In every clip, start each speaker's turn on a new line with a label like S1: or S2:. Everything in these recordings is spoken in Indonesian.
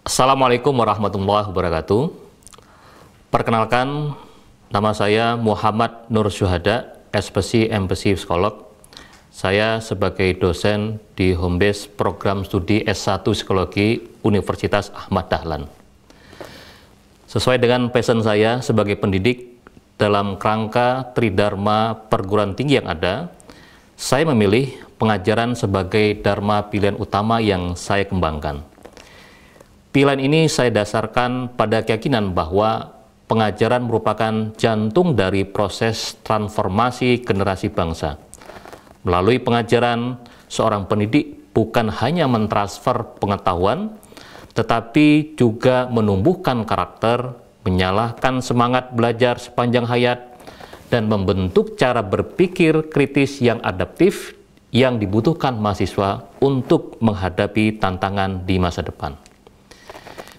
S1: Assalamualaikum warahmatullahi wabarakatuh. Perkenalkan, nama saya Muhammad Nur Syuhada, SPC MPC Psikolog. Saya sebagai dosen di Home Base Program Studi S1 Psikologi Universitas Ahmad Dahlan. Sesuai dengan passion saya sebagai pendidik dalam kerangka Tridharma perguruan tinggi yang ada, saya memilih pengajaran sebagai dharma pilihan utama yang saya kembangkan. Pilihan ini saya dasarkan pada keyakinan bahwa pengajaran merupakan jantung dari proses transformasi generasi bangsa. Melalui pengajaran, seorang pendidik bukan hanya mentransfer pengetahuan, tetapi juga menumbuhkan karakter, menyalakan semangat belajar sepanjang hayat, dan membentuk cara berpikir kritis yang adaptif yang dibutuhkan mahasiswa untuk menghadapi tantangan di masa depan.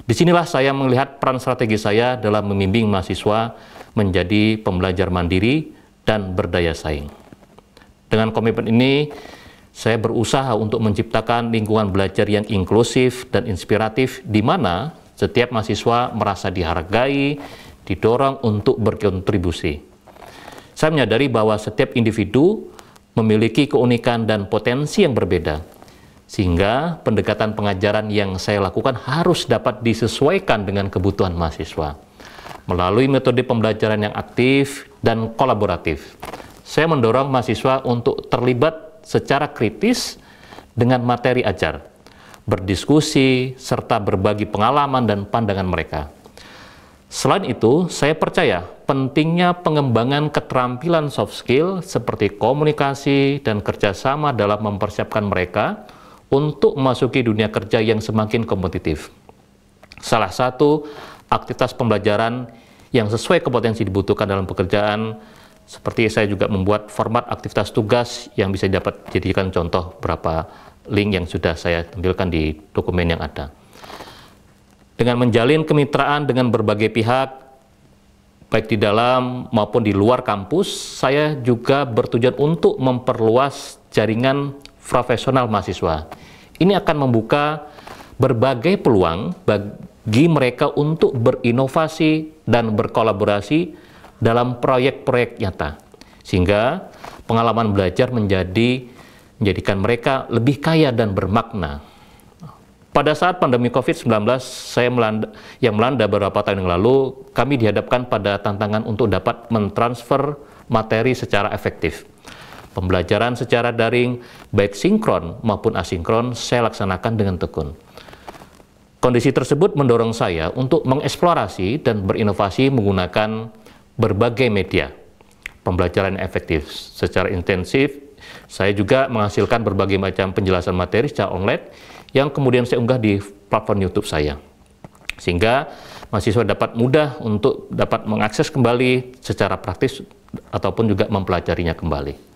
S1: Disinilah saya melihat peran strategi saya dalam membimbing mahasiswa menjadi pembelajar mandiri dan berdaya saing. Dengan komitmen ini, saya berusaha untuk menciptakan lingkungan belajar yang inklusif dan inspiratif di mana setiap mahasiswa merasa dihargai, didorong untuk berkontribusi. Saya menyadari bahwa setiap individu memiliki keunikan dan potensi yang berbeda, sehingga pendekatan pengajaran yang saya lakukan harus dapat disesuaikan dengan kebutuhan mahasiswa. Melalui metode pembelajaran yang aktif dan kolaboratif, saya mendorong mahasiswa untuk terlibat secara kritis dengan materi ajar, berdiskusi, serta berbagi pengalaman dan pandangan mereka. Selain itu, saya percaya pentingnya pengembangan keterampilan soft skill seperti komunikasi dan kerjasama dalam mempersiapkan mereka untuk memasuki dunia kerja yang semakin kompetitif. Salah satu aktivitas pembelajaran yang sesuai kompetensi dibutuhkan dalam pekerjaan, seperti saya juga membuat format aktivitas tugas yang bisa dapat dijadikan contoh beberapa link yang sudah saya tampilkan di dokumen yang ada. Dengan menjalin kemitraan dengan berbagai pihak, baik di dalam maupun di luar kampus, saya juga bertujuan untuk memperluas jaringan profesional mahasiswa. Ini akan membuka berbagai peluang bagi mereka untuk berinovasi dan berkolaborasi dalam proyek-proyek nyata, sehingga pengalaman belajar menjadikan mereka lebih kaya dan bermakna. Pada saat pandemi COVID-19 yang melanda beberapa tahun yang lalu, kami dihadapkan pada tantangan untuk dapat mentransfer materi secara efektif. Pembelajaran secara daring, baik sinkron maupun asinkron, saya laksanakan dengan tekun. Kondisi tersebut mendorong saya untuk mengeksplorasi dan berinovasi menggunakan berbagai media. Pembelajaran efektif secara intensif, saya juga menghasilkan berbagai macam penjelasan materi secara online yang kemudian saya unggah di platform YouTube saya. Sehingga mahasiswa dapat mudah untuk dapat mengakses kembali secara praktis ataupun juga mempelajarinya kembali.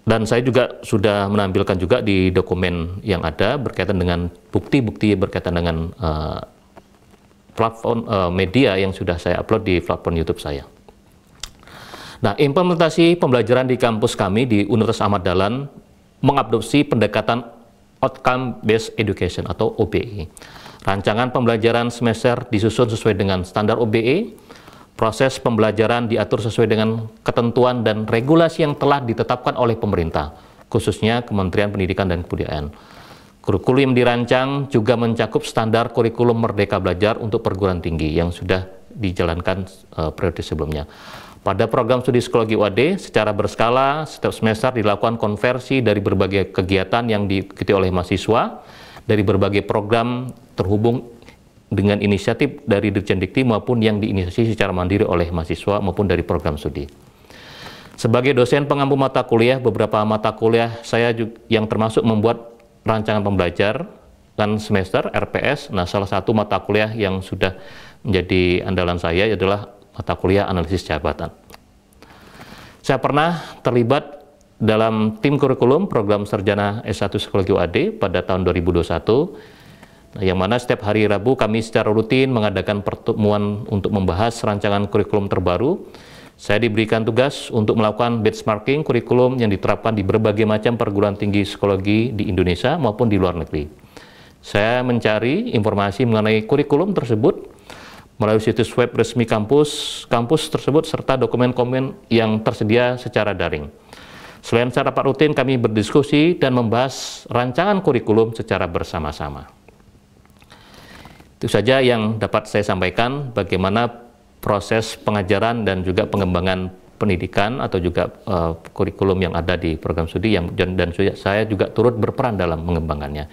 S1: Dan saya juga sudah menampilkan juga di dokumen yang ada berkaitan dengan bukti-bukti berkaitan dengan platform media yang sudah saya upload di platform YouTube saya. Nah, implementasi pembelajaran di kampus kami di Universitas Ahmad Dahlan mengadopsi pendekatan Outcome Based Education atau OBE. Rancangan pembelajaran semester disusun sesuai dengan standar OBE. Proses pembelajaran diatur sesuai dengan ketentuan dan regulasi yang telah ditetapkan oleh pemerintah, khususnya Kementerian Pendidikan dan Kebudayaan. Kurikulum yang dirancang juga mencakup standar kurikulum Merdeka Belajar untuk perguruan tinggi yang sudah dijalankan periode sebelumnya. Pada program studi psikologi UAD, secara berskala, setiap semester dilakukan konversi dari berbagai kegiatan yang diikuti oleh mahasiswa, dari berbagai program terhubung dengan inisiatif dari Dirjen Dikti maupun yang diinisiasi secara mandiri oleh mahasiswa maupun dari program studi. Sebagai dosen pengampu mata kuliah, beberapa mata kuliah saya juga yang termasuk membuat rancangan pembelajaran semester RPS. Nah, salah satu mata kuliah yang sudah menjadi andalan saya adalah mata kuliah analisis jabatan. Saya pernah terlibat dalam tim kurikulum program Sarjana S1 Psikologi UAD pada tahun 2021, yang mana setiap hari Rabu kami secara rutin mengadakan pertemuan untuk membahas rancangan kurikulum terbaru. Saya diberikan tugas untuk melakukan benchmarking kurikulum yang diterapkan di berbagai macam perguruan tinggi psikologi di Indonesia maupun di luar negeri. Saya mencari informasi mengenai kurikulum tersebut melalui situs web resmi kampus tersebut serta dokumen-dokumen yang tersedia secara daring. Selain secara rapat rutin, kami berdiskusi dan membahas rancangan kurikulum secara bersama-sama. Itu saja yang dapat saya sampaikan bagaimana proses pengajaran dan juga pengembangan pendidikan atau juga kurikulum yang ada di program studi dan saya juga turut berperan dalam mengembangkannya.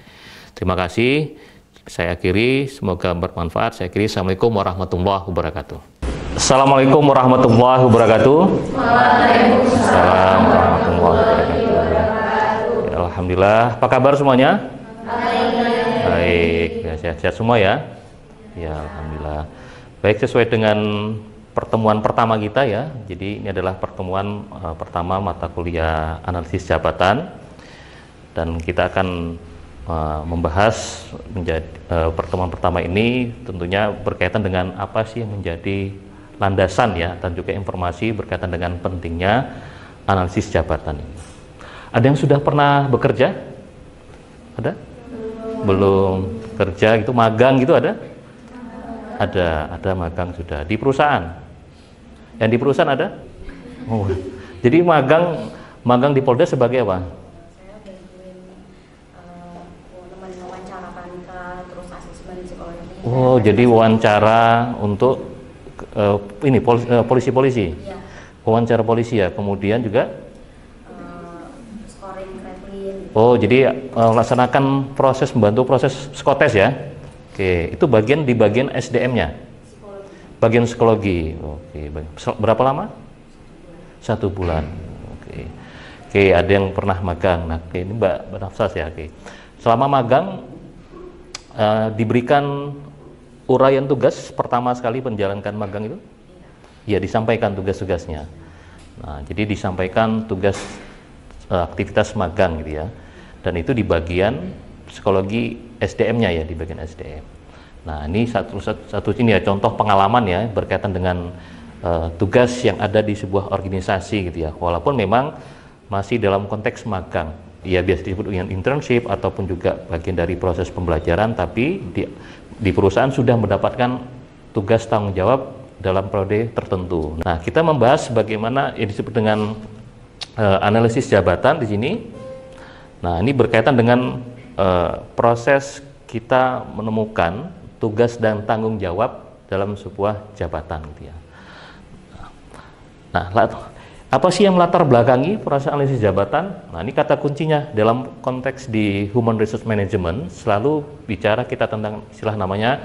S1: Terima kasih. Saya akhiri, semoga bermanfaat. Saya akhiri. Assalamualaikum warahmatullahi wabarakatuh. Assalamualaikum warahmatullahi wabarakatuh. Waalaikumsalam warahmatullahi wabarakatuh. Ya, alhamdulillah. Apa kabar semuanya? Baik. Ya, sehat-sehat semua ya. Ya, alhamdulillah. Baik, sesuai dengan pertemuan pertama kita ya. Jadi ini adalah pertemuan pertama mata kuliah analisis jabatan, dan kita akan membahas pertemuan pertama ini tentunya berkaitan dengan apa sih yang menjadi landasan ya, dan juga informasi berkaitan dengan pentingnya analisis jabatan ini. Ada yang sudah pernah bekerja? Ada? Belum kerja gitu, magang gitu ada? Ada magang sudah di perusahaan. Yang di perusahaan ada? Oh, jadi magang di Polda sebagai apa? Oh, jadi wawancara untuk polisi-polisi. Ya. Wawancara polisi ya. Kemudian juga scoring rating. Oh, jadi melaksanakan membantu proses psikotes ya. Oke, itu di bagian SDM-nya. Bagian psikologi. Oke, berapa lama? 1 bulan. Oke, ada yang pernah magang. Nah, ini Mbak Nafsas ya. Oke. Selama magang diberikan uraian tugas pertama sekali menjalankan magang itu? Ya, disampaikan tugas-tugasnya. Nah, jadi disampaikan tugas aktivitas magang gitu ya. Dan itu di bagian psikologi SDM-nya ya, di bagian SDM. Nah, ini satu ini ya contoh pengalaman ya berkaitan dengan tugas yang ada di sebuah organisasi gitu ya. Walaupun memang masih dalam konteks magang. Ya, biasa disebut dengan internship ataupun juga bagian dari proses pembelajaran, tapi di perusahaan sudah mendapatkan tugas tanggung jawab dalam periode tertentu. Nah, kita membahas bagaimana yang disebut dengan analisis jabatan di sini. Nah, ini berkaitan dengan proses kita menemukan tugas dan tanggung jawab dalam sebuah jabatan gitu ya. Nah, apa sih yang melatar belakangi proses analisis jabatan? Nah, ini kata kuncinya dalam konteks di Human Resource Management selalu bicara kita tentang istilah namanya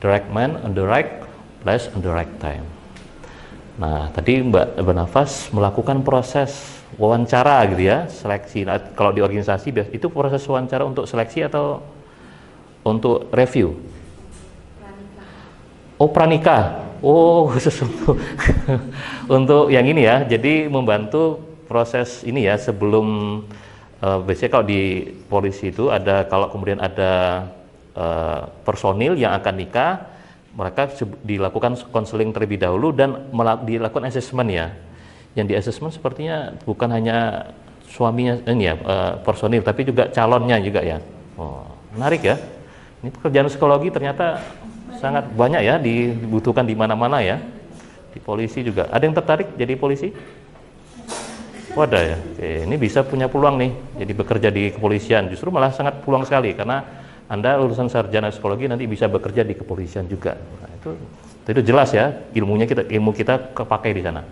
S1: the right man on the right place on the right time. Nah, tadi Mbak Nafas melakukan proses wawancara gitu ya, seleksi. Nah, kalau di organisasi itu proses wawancara untuk seleksi atau untuk review? Oh, pranikah. Oh, khusus untuk yang ini ya. Jadi membantu proses ini ya sebelum biasanya kalau di polisi itu kalau kemudian ada personil yang akan nikah, mereka dilakukan konseling terlebih dahulu dan dilakukan asesmen ya. Yang di asesmen sepertinya bukan hanya suaminya ini ya personil, tapi juga calonnya juga ya. Oh, menarik ya. Ini pekerjaan psikologi ternyata sangat banyak ya, dibutuhkan di mana-mana ya. Di polisi juga. Ada yang tertarik jadi polisi? Wadah ya. Oke, ini bisa punya peluang nih jadi bekerja di kepolisian. Justru malah sangat peluang sekali karena Anda lulusan sarjana psikologi nanti bisa bekerja di kepolisian juga. Nah, itu jelas ya, ilmu kita kepakai di sana.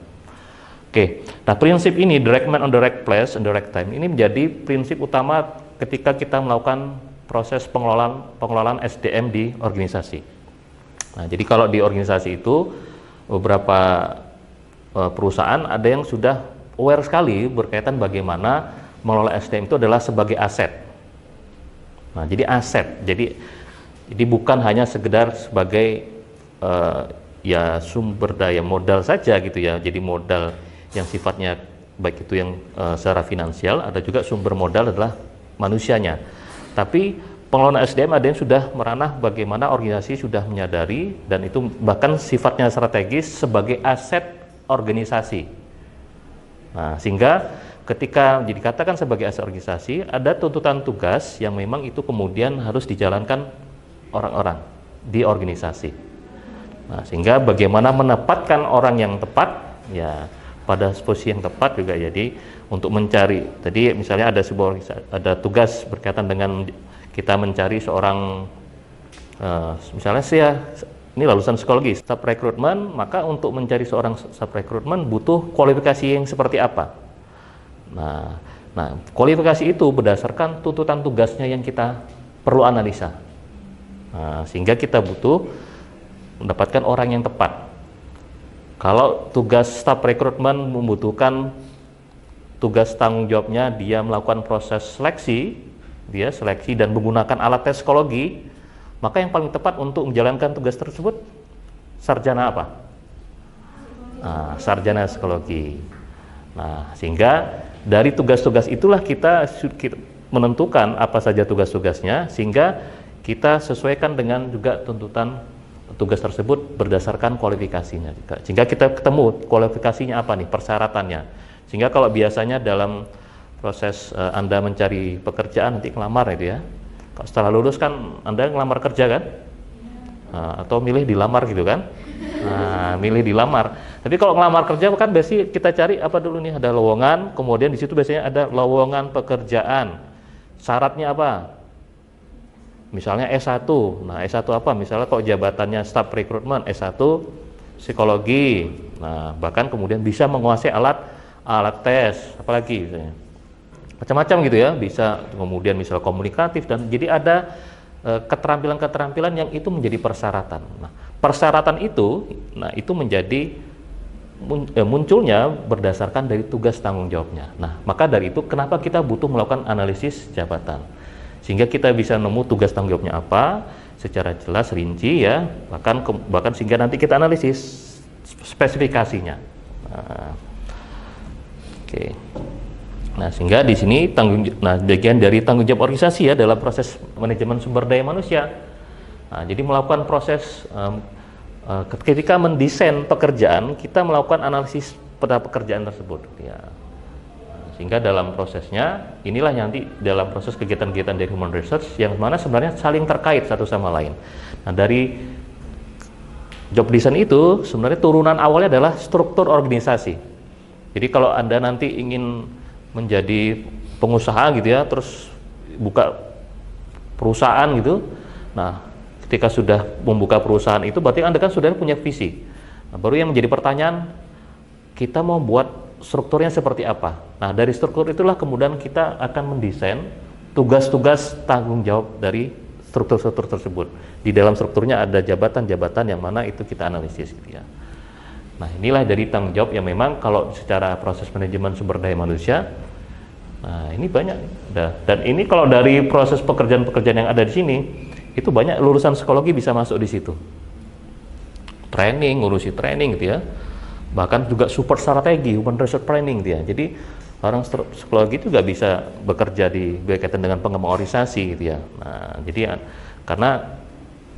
S1: Oke. Nah, prinsip ini the right man on the right place on the right time ini menjadi prinsip utama ketika kita melakukan proses pengelolaan SDM di organisasi. Nah, jadi kalau di organisasi itu beberapa perusahaan ada yang sudah aware sekali berkaitan bagaimana mengelola SDM itu adalah sebagai aset. Nah, jadi aset. Jadi bukan hanya sekedar sebagai ya sumber daya modal saja gitu ya. Jadi modal yang sifatnya baik itu yang secara finansial, ada juga sumber modal adalah manusianya. Tapi pengelolaan SDM ada yang sudah meranah bagaimana organisasi sudah menyadari dan itu bahkan sifatnya strategis sebagai aset organisasi. Nah, sehingga ketika dikatakan sebagai asas organisasi, ada tuntutan tugas yang memang itu kemudian harus dijalankan orang-orang di organisasi. Nah, sehingga bagaimana menempatkan orang yang tepat ya pada posisi yang tepat juga, jadi untuk mencari tadi misalnya ada sebuah ada tugas berkaitan dengan kita mencari seorang misalnya saya ini lulusan psikologi staff rekrutmen, maka untuk mencari seorang staff rekrutmen butuh kualifikasi yang seperti apa. Nah, kualifikasi itu berdasarkan tuntutan tugasnya yang kita perlu analisa. Nah, sehingga kita butuh mendapatkan orang yang tepat. Kalau tugas staf rekrutmen membutuhkan tugas tanggung jawabnya dia melakukan proses seleksi, dia seleksi dan menggunakan alat tes psikologi, maka yang paling tepat untuk menjalankan tugas tersebut sarjana apa? Nah, sarjana psikologi. Nah, sehingga dari tugas-tugas itulah kita menentukan apa saja tugas-tugasnya, sehingga kita sesuaikan dengan juga tuntutan tugas tersebut berdasarkan kualifikasinya juga. Sehingga kita ketemu kualifikasinya apa nih, persyaratannya. Sehingga kalau biasanya dalam proses Anda mencari pekerjaan nanti ngelamar itu ya. Kalau setelah lulus kan Anda ngelamar kerja kan? Atau milih dilamar gitu kan? Milih dilamar. Tapi kalau ngelamar kerja kan biasanya kita cari apa dulu nih, ada lowongan, kemudian di situ biasanya ada lowongan pekerjaan. Syaratnya apa? Misalnya S1, nah S1 apa? Misalnya kalau jabatannya staf rekrutmen S1 psikologi, nah bahkan kemudian bisa menguasai alat tes, apalagi misalnya macam-macam gitu ya, bisa kemudian misalnya komunikatif, dan jadi ada keterampilan-keterampilan yang itu menjadi persyaratan. Nah persyaratan itu, nah itu menjadi munculnya berdasarkan dari tugas tanggung jawabnya. Nah maka dari itu kenapa kita butuh melakukan analisis jabatan, sehingga kita bisa nemu tugas tanggung jawabnya apa secara jelas rinci ya, bahkan sehingga nanti kita analisis spesifikasinya. Oke. Nah, sehingga di sini bagian dari tanggung jawab organisasi ya dalam proses manajemen sumber daya manusia. Nah, jadi melakukan proses ketika mendesain pekerjaan, kita melakukan analisis pada pekerjaan tersebut ya. Sehingga dalam prosesnya inilah nanti dalam proses kegiatan-kegiatan dari human research yang mana sebenarnya saling terkait satu sama lain. Nah dari job design itu sebenarnya turunan awalnya adalah struktur organisasi. Jadi kalau Anda nanti ingin menjadi pengusaha gitu ya, terus buka perusahaan gitu, nah ketika sudah membuka perusahaan itu berarti Anda kan sudah punya visi. Nah, baru yang menjadi pertanyaan, kita mau buat strukturnya seperti apa. Nah dari struktur itulah kemudian kita akan mendesain tugas-tugas tanggung jawab dari struktur-struktur tersebut. Di dalam strukturnya ada jabatan-jabatan yang mana itu kita analisis gitu ya. Nah inilah dari tanggung jawab yang memang kalau secara proses manajemen sumber daya manusia, nah ini banyak. Dan ini kalau dari proses pekerjaan-pekerjaan yang ada di sini, itu banyak lulusan psikologi bisa masuk di situ. Training, ngurusi training gitu ya. Bahkan juga super strategi, human research planning dia. Jadi orang psikologi juga bisa bekerja berkaitan dengan pengembangan organisasi gitu ya. Nah, jadi karena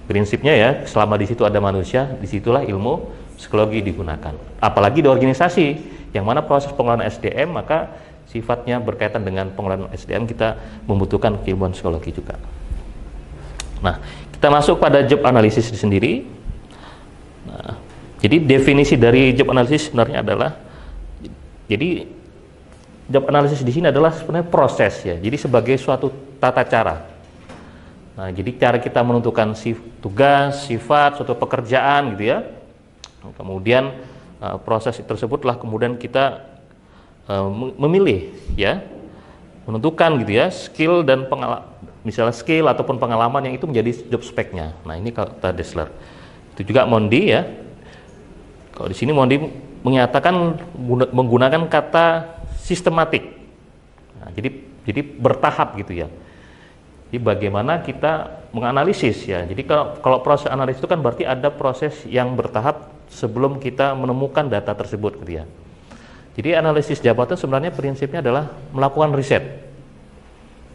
S1: prinsipnya ya selama di situ ada manusia, disitulah ilmu psikologi digunakan. Apalagi di organisasi yang mana proses pengelolaan SDM, maka sifatnya berkaitan dengan pengelolaan SDM kita membutuhkan keilmuan psikologi juga. Nah, kita masuk pada job analisis sendiri. Nah, jadi definisi dari job analisis sebenarnya adalah, jadi job analisis di sini adalah sebenarnya proses ya. Jadi sebagai suatu tata cara. Nah, jadi cara kita menentukan tugas, sifat, suatu pekerjaan gitu ya. Kemudian proses tersebutlah kemudian kita memilih ya, menentukan gitu ya skill dan misalnya skill ataupun pengalaman yang itu menjadi job spec-nya. Nah, ini kata Dessler. Itu juga Mondi ya. Kalau di sini Mondi menyatakan menggunakan kata sistematik. Nah, jadi bertahap gitu ya. Jadi bagaimana kita menganalisis ya. Jadi kalau proses analisis itu kan berarti ada proses yang bertahap sebelum kita menemukan data tersebut gitu ya. Jadi analisis jabatan sebenarnya prinsipnya adalah melakukan riset.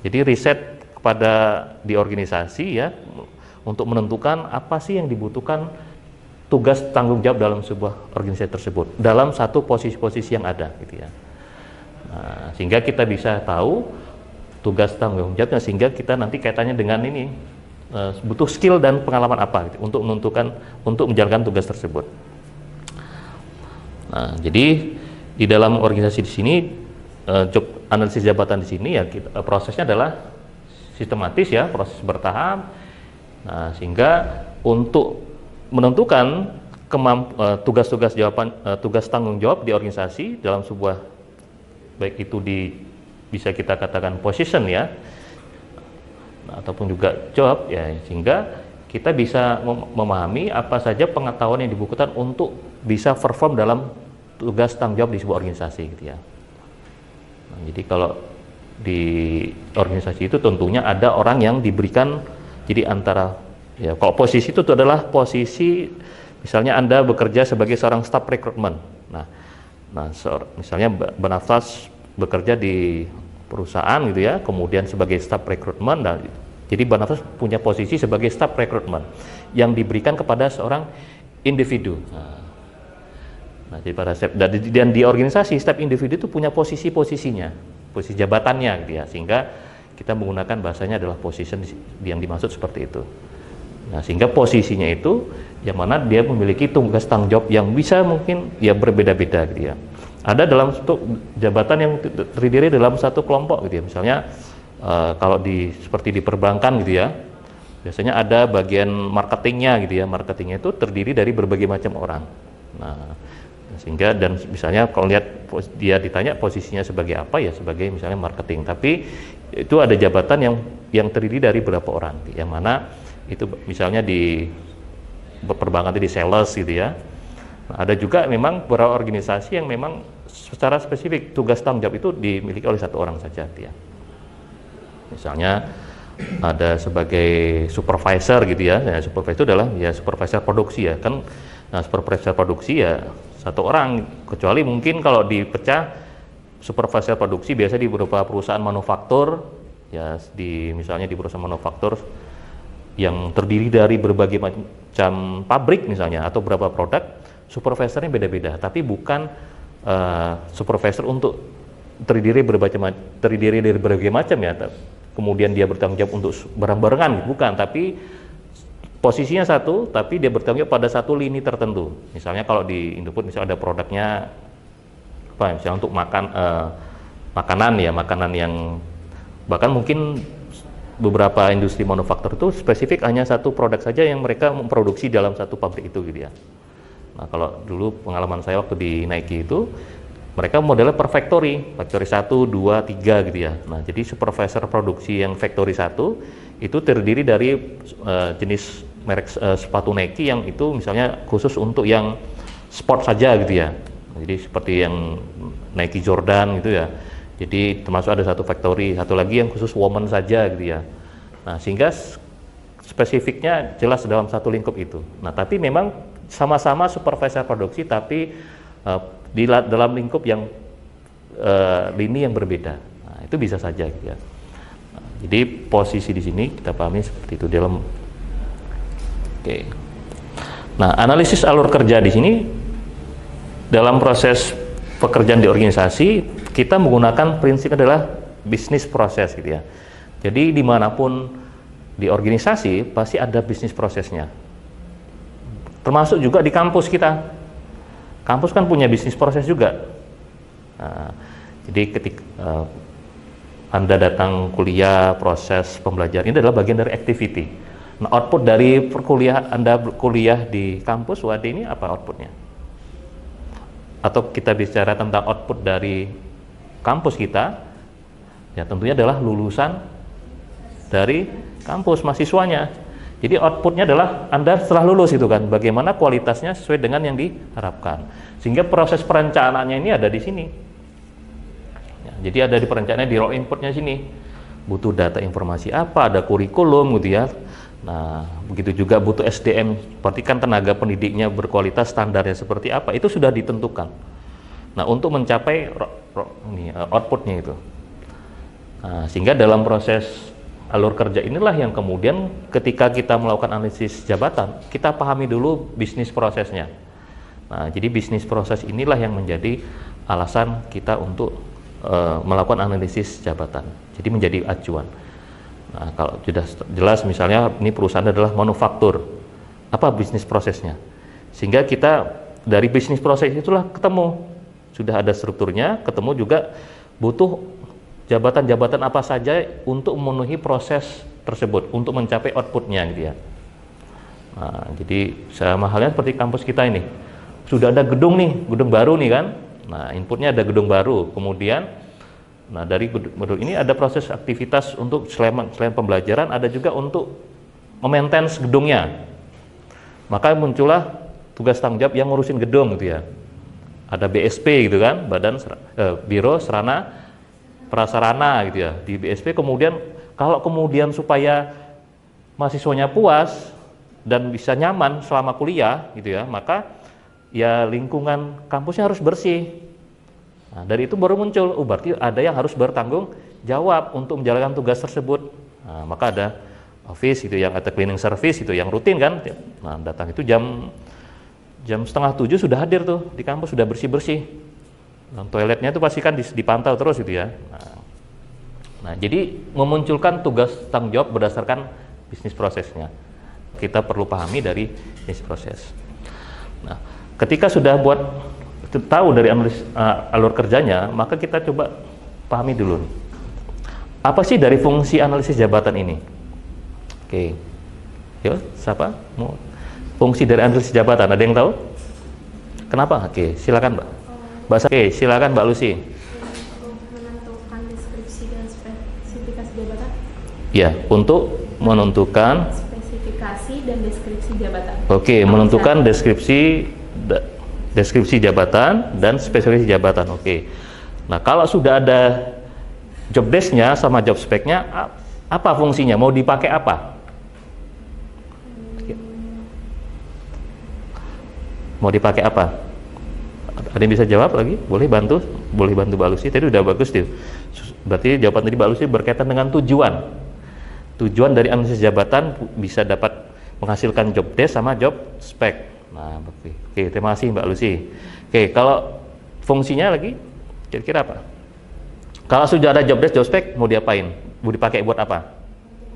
S1: Jadi riset kepada di organisasi ya untuk menentukan apa sih yang dibutuhkan tugas tanggung jawab dalam sebuah organisasi tersebut dalam satu posisi-posisi yang ada gitu ya. Nah, sehingga kita bisa tahu tugas tanggung jawabnya, sehingga kita nanti kaitannya dengan ini butuh skill dan pengalaman apa gitu, untuk menjalankan tugas tersebut. Nah, jadi di dalam organisasi di sini job analisis jabatan di sini ya prosesnya adalah sistematis ya, proses bertahap. Nah, sehingga untuk menentukan tugas-tugas tugas tanggung jawab di organisasi dalam sebuah, baik itu bisa kita katakan position ya, ataupun juga job ya, sehingga kita bisa memahami apa saja pengetahuan yang dibutuhkan untuk bisa perform dalam tugas tanggung jawab di sebuah organisasi gitu ya. Nah, jadi kalau di organisasi itu tentunya ada orang yang diberikan, jadi antara ya, kalau posisi itu adalah posisi, misalnya Anda bekerja sebagai seorang staf rekrutmen. Misalnya Banafas bekerja di perusahaan gitu ya, kemudian sebagai staf rekrutmen. Nah, jadi Banafas punya posisi sebagai staf rekrutmen yang diberikan kepada seorang individu. Nah, dan di organisasi staf individu itu punya posisi-posisinya, posisi jabatannya gitu ya, sehingga kita menggunakan bahasanya adalah position yang dimaksud seperti itu. Nah, sehingga posisinya itu yang mana dia memiliki tugas tanggung jawab yang bisa mungkin ya berbeda-beda gitu ya. Ada dalam satu jabatan yang terdiri dalam satu kelompok gitu ya. Misalnya kalau seperti di perbankan gitu ya, biasanya ada bagian marketingnya gitu ya. Marketingnya itu terdiri dari berbagai macam orang. Nah, sehingga dan misalnya kalau lihat dia ditanya posisinya sebagai apa ya, sebagai misalnya marketing, tapi itu ada jabatan yang terdiri dari beberapa orang, yang mana itu misalnya di perbankan itu di sales gitu ya. Nah, ada juga memang beberapa organisasi yang memang secara spesifik tugas tanggung jawab itu dimiliki oleh satu orang saja gitu ya. Misalnya ada sebagai supervisor gitu ya. Nah, supervisor itu adalah ya supervisor produksi ya kan. Nah, supervisor produksi ya satu orang, kecuali mungkin kalau dipecah supervisor produksi biasa di beberapa perusahaan manufaktur ya, misalnya di perusahaan manufaktur yang terdiri dari berbagai macam pabrik misalnya atau beberapa produk, supervisornya beda-beda, tapi bukan supervisor untuk terdiri dari berbagai macam ya, kemudian dia bertanggung jawab untuk bareng-barengan, bukan, tapi posisinya satu, tapi dia bertanggung jawab pada satu lini tertentu. Misalnya kalau di Indofood misalnya ada produknya apa, misalnya untuk makanan yang bahkan mungkin beberapa industri manufaktur itu spesifik hanya satu produk saja yang mereka memproduksi dalam satu pabrik itu gitu ya. Nah, kalau dulu pengalaman saya waktu di Nike itu mereka modelnya per factory 1, 2, 3 gitu ya. Nah, jadi supervisor produksi yang factory 1 itu terdiri dari jenis merek sepatu Nike yang itu misalnya khusus untuk yang sport saja gitu ya. Nah, jadi seperti yang Nike Jordan gitu ya. Jadi termasuk ada satu factory, satu lagi yang khusus woman saja gitu ya. Nah, sehingga spesifiknya jelas dalam satu lingkup itu. Nah, tapi memang sama-sama supervisor produksi, tapi dalam lingkup yang lini yang berbeda. Nah, itu bisa saja gitu ya. Nah, jadi posisi di sini kita pahami seperti itu dalam. Oke. Nah, analisis alur kerja di sini dalam proses pekerjaan di organisasi kita menggunakan prinsip adalah bisnis proses gitu ya. Jadi dimanapun di organisasi pasti ada bisnis prosesnya. Termasuk juga di kampus kita. Kampus kan punya bisnis proses juga. Nah, jadi ketika Anda datang kuliah, proses pembelajaran ini adalah bagian dari activity. Nah, output dari Anda kuliah di kampus UAD ini apa outputnya? Atau kita bicara tentang output dari kampus kita, ya tentunya adalah lulusan dari kampus mahasiswanya. Jadi outputnya adalah Anda setelah lulus itu kan, bagaimana kualitasnya sesuai dengan yang diharapkan. Sehingga proses perencanaannya ini ada di sini. Ya, jadi ada di perencanaannya, di raw inputnya sini. Butuh data informasi apa, ada kurikulum gitu ya. Nah, begitu juga butuh SDM, berarti kan tenaga pendidiknya berkualitas, standarnya seperti apa, itu sudah ditentukan. Nah, untuk mencapai outputnya itu. Nah, sehingga dalam proses alur kerja inilah yang kemudian ketika kita melakukan analisis jabatan, kita pahami dulu bisnis prosesnya. Nah, jadi bisnis proses inilah yang menjadi alasan kita untuk melakukan analisis jabatan. Jadi menjadi acuan. Nah, kalau sudah jelas misalnya ini perusahaan adalah manufaktur, apa bisnis prosesnya? Sehingga kita dari bisnis proses itulah ketemu, sudah ada strukturnya, ketemu juga butuh jabatan-jabatan apa saja untuk memenuhi proses tersebut, untuk mencapai outputnya gitu ya. Nah, jadi sama halnya seperti kampus kita ini, sudah ada gedung nih, gedung baru nih kan. Nah, inputnya ada gedung baru, kemudian nah dari gedung ini ada proses aktivitas untuk selain pembelajaran, ada juga untuk memaintenance gedungnya. Maka muncullah tugas tanggung jawab yang ngurusin gedung gitu ya. Ada BSP gitu kan, Biro Sarana Prasarana gitu ya. Di BSP kemudian kalau kemudian supaya mahasiswanya puas dan bisa nyaman selama kuliah gitu ya, maka ya lingkungan kampusnya harus bersih. Nah, dari itu baru muncul, berarti ada yang harus bertanggung jawab untuk menjalankan tugas tersebut. Nah, maka ada office gitu yang ada cleaning service itu yang rutin kan. Nah, datang itu jam 6:30 sudah hadir tuh di kampus, sudah bersih-bersih. Dan toiletnya itu pasti kan dipantau terus gitu ya. Nah, jadi memunculkan tugas tanggung jawab berdasarkan bisnis prosesnya. Kita perlu pahami dari bisnis proses. Nah, ketika sudah tahu dari alur kerjanya, maka kita coba pahami dulu nih. Apa sih dari fungsi analisis jabatan ini? Oke. Yuk, siapa? Fungsi dari analisis jabatan, ada yang tahu? Kenapa? Oke, silakan Mbak. Oke, silakan Mbak Lucy.
S2: Menentukan deskripsi dan spesifikasi jabatan.
S1: Ya, untuk menentukan
S2: Spesifikasi dan deskripsi jabatan.
S1: Oke, menentukan deskripsi jabatan dan spesifikasi jabatan. Oke. Nah, kalau sudah ada job desk-nya sama job spec-nya, apa fungsinya? Mau dipakai apa? Mau dipakai apa? Ada yang bisa jawab lagi? Boleh bantu Mbak Lucy. Tadi udah bagus tuh. Berarti jawaban tadi Mbak Lucy berkaitan dengan tujuan. Tujuan dari analisis jabatan bisa dapat menghasilkan job desk sama job spec. Nah, oke, terima kasih Mbak Lucy. Oke, kalau fungsinya lagi, kira-kira apa? Kalau sudah ada job desk, job spec, mau diapain? Mau dipakai buat apa?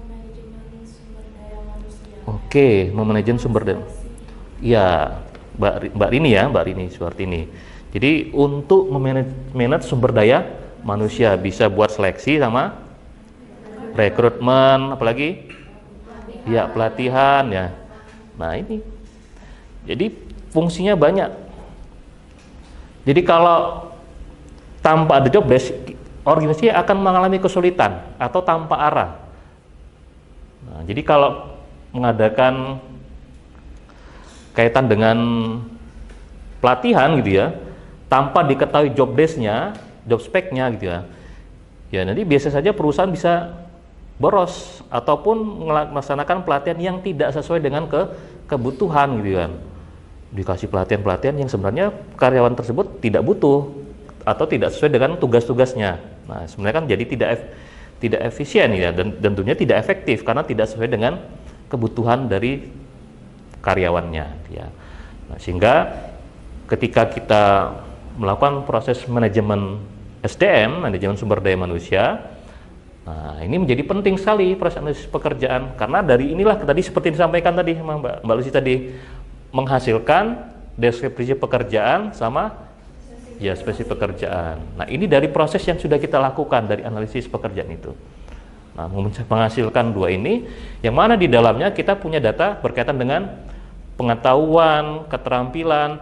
S2: Manajemen sumber daya manusia.
S1: Oke, memanajemen sumber daya. Iya, Mbak Rini Suartini. Jadi untuk memanage sumber daya manusia, bisa buat seleksi sama rekrutmen, apalagi? Ya, pelatihan ya. Nah, ini. Jadi fungsinya banyak. Jadi kalau tanpa ada job desk, organisasi akan mengalami kesulitan atau tanpa arah. Nah, jadi kalau mengadakan kaitan dengan pelatihan gitu ya, tanpa diketahui job desk-nya, job spec-nya gitu ya, ya nanti biasa saja perusahaan bisa boros ataupun melaksanakan pelatihan yang tidak sesuai dengan kebutuhan gitu kan. Dikasih pelatihan-pelatihan yang sebenarnya karyawan tersebut tidak butuh atau tidak sesuai dengan tugas-tugasnya. Nah, sebenarnya kan jadi tidak efisien ya, dan tentunya tidak efektif karena tidak sesuai dengan kebutuhan dari karyawannya ya. Nah, sehingga ketika kita melakukan proses manajemen SDM, manajemen sumber daya manusia, nah ini menjadi penting sekali proses analisis pekerjaan, karena dari inilah tadi seperti disampaikan tadi sama Mbak Lucy tadi, menghasilkan deskripsi pekerjaan sama ya spesifikasi pekerjaan. Nah, ini dari proses yang sudah kita lakukan dari analisis pekerjaan itu. Nah, menghasilkan dua ini, yang mana di dalamnya kita punya data berkaitan dengan pengetahuan, keterampilan,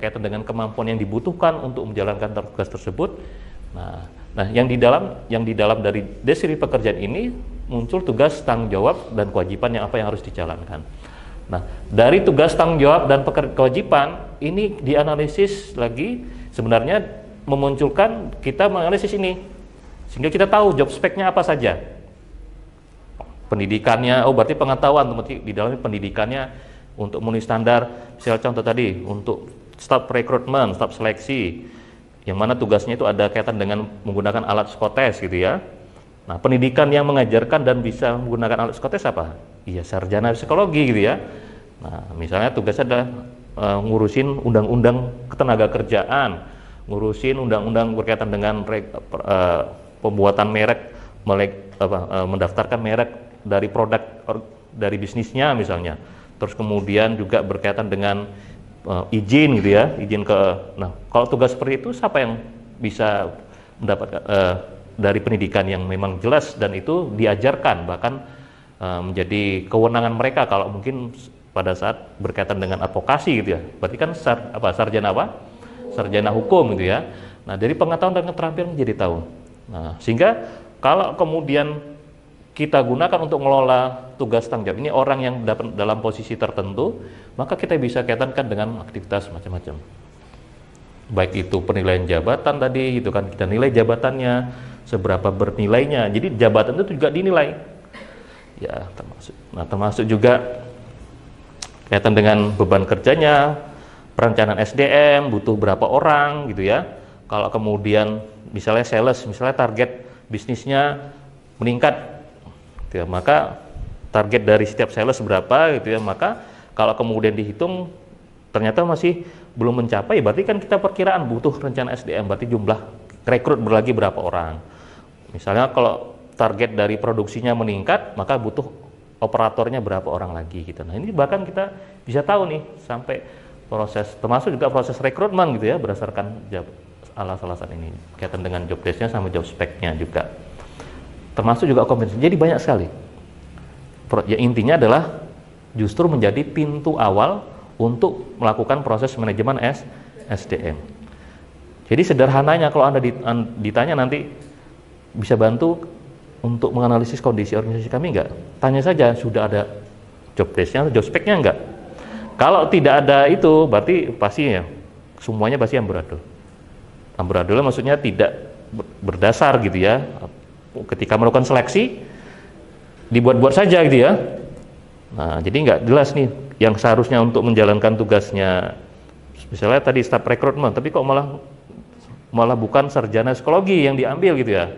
S1: kaitan dengan kemampuan yang dibutuhkan untuk menjalankan tugas tersebut. Nah, yang di dalam dari deskripsi pekerjaan ini muncul tugas, tanggung jawab, dan kewajiban yang harus dijalankan. Nah, dari tugas, tanggung jawab, dan kewajiban ini dianalisis lagi, sebenarnya memunculkan kita menganalisis ini sehingga kita tahu job spec-nya apa saja. Pendidikannya, berarti pengetahuan, di dalamnya pendidikannya untuk memenuhi standar, misalnya contoh tadi untuk staf rekrutmen, staf seleksi, yang mana tugasnya itu ada kaitan dengan menggunakan alat psikotes gitu ya. Nah, pendidikan yang mengajarkan dan bisa menggunakan alat psikotes apa? Iya, sarjana psikologi gitu ya. Nah, misalnya tugasnya adalah ngurusin undang-undang ketenaga kerjaan, ngurusin undang-undang berkaitan dengan pembuatan merek, mendaftarkan merek dari produk dari bisnisnya misalnya. Terus kemudian juga berkaitan dengan izin gitu ya, izin ke. Nah, kalau tugas seperti itu siapa yang bisa mendapatkan dari pendidikan yang memang jelas dan itu diajarkan, bahkan menjadi kewenangan mereka kalau mungkin pada saat berkaitan dengan advokasi gitu ya. Berarti kan sarjana apa? Sarjana hukum gitu ya. Nah, dari pengetahuan dan keterampilan menjadi tahu. Nah, sehingga kalau kemudian kita gunakan untuk mengelola tugas tanggung jawab ini orang yang dalam posisi tertentu, maka kita bisa kaitankan dengan aktivitas macam-macam. Baik itu penilaian jabatan tadi, itu kan kita nilai jabatannya, seberapa bernilainya. Jadi jabatan itu juga dinilai. Ya, termasuk juga kaitan dengan beban kerjanya, perencanaan SDM, butuh berapa orang gitu ya. Kalau kemudian misalnya sales, misalnya target bisnisnya meningkat ya, maka target dari setiap sales berapa gitu ya, maka kalau kemudian dihitung ternyata masih belum mencapai, berarti kan kita perkiraan butuh rencana SDM, berarti jumlah rekrut lagi berapa orang. Misalnya kalau target dari produksinya meningkat, maka butuh operatornya berapa orang lagi gitu. Nah, ini bahkan kita bisa tahu nih sampai proses, termasuk juga proses rekrutmen gitu ya, berdasarkan alasan ini kaitan dengan job desk-nya sama job spec-nya juga. Termasuk juga kompetensi. Jadi banyak sekali. Ya, intinya adalah justru menjadi pintu awal untuk melakukan proses manajemen SDM. Jadi sederhananya kalau Anda ditanya nanti bisa bantu untuk menganalisis kondisi organisasi kami enggak? Tanya saja, sudah ada job desk-nya, job spec-nya enggak? Kalau tidak ada itu, berarti pasti ya semuanya pasti amburadul. Amburadul maksudnya tidak berdasar gitu ya. Ketika melakukan seleksi dibuat-buat saja gitu ya. Nah, jadi nggak jelas nih yang seharusnya untuk menjalankan tugasnya, misalnya tadi staf rekrutmen, tapi kok malah bukan sarjana psikologi yang diambil gitu ya.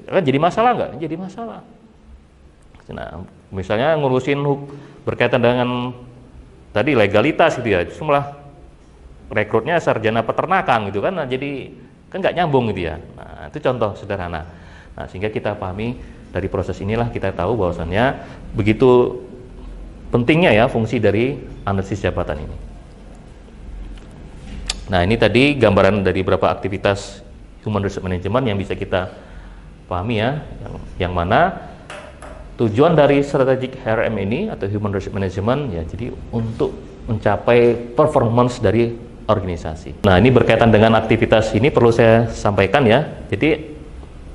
S1: Kan jadi masalah nggak? Jadi masalah. Nah, misalnya ngurusin berkaitan dengan tadi legalitas gitu ya, justru malah rekrutnya sarjana peternakan gitu kan, nah, jadi kan nggak nyambung gitu ya. Nah, itu contoh sederhana. Nah, sehingga kita pahami dari proses inilah kita tahu bahwasannya begitu pentingnya ya fungsi dari analisis jabatan ini. Nah, ini tadi gambaran dari beberapa aktivitas human resource management yang bisa kita pahami ya, yang mana tujuan dari strategic HRM ini atau human resource management ya, jadi untuk mencapai performance dari organisasi. Nah, ini berkaitan dengan aktivitas ini perlu saya sampaikan ya. Jadi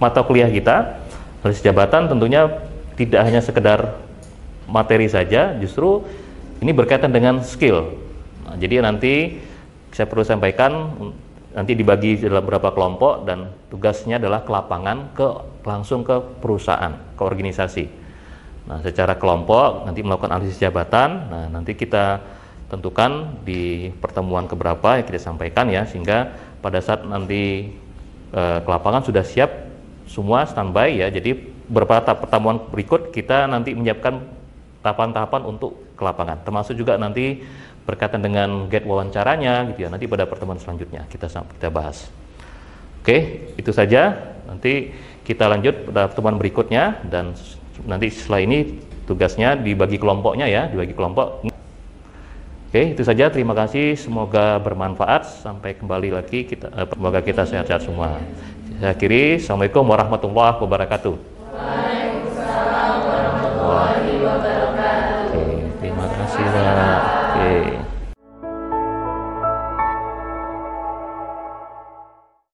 S1: mata kuliah kita analisis jabatan tentunya tidak hanya sekedar materi saja, justru ini berkaitan dengan skill. Nah, jadi nanti saya perlu sampaikan nanti dibagi dalam beberapa kelompok dan tugasnya adalah ke lapangan, langsung ke perusahaan, ke organisasi. Nah, secara kelompok nanti melakukan analisis jabatan. Nah, nanti kita tentukan di pertemuan keberapa yang kita sampaikan ya, sehingga pada saat nanti ke lapangan sudah siap semua standby ya. Jadi beberapa pertemuan berikut kita nanti menyiapkan tahapan-tahapan untuk ke lapangan, termasuk juga nanti berkaitan dengan guide wawancaranya gitu ya. Nanti pada pertemuan selanjutnya kita bahas. Oke, itu saja. Nanti kita lanjut pada pertemuan berikutnya dan nanti setelah ini tugasnya dibagi kelompoknya ya, dibagi kelompok. Oke, itu saja. Terima kasih. Semoga bermanfaat. Sampai kembali lagi semoga kita sehat-sehat semua. Saya akhiri. Assalamualaikum warahmatullahi wabarakatuh.
S2: Waalaikumsalam warahmatullahi wabarakatuh.
S1: Oke, terima kasih, Pak. Oke.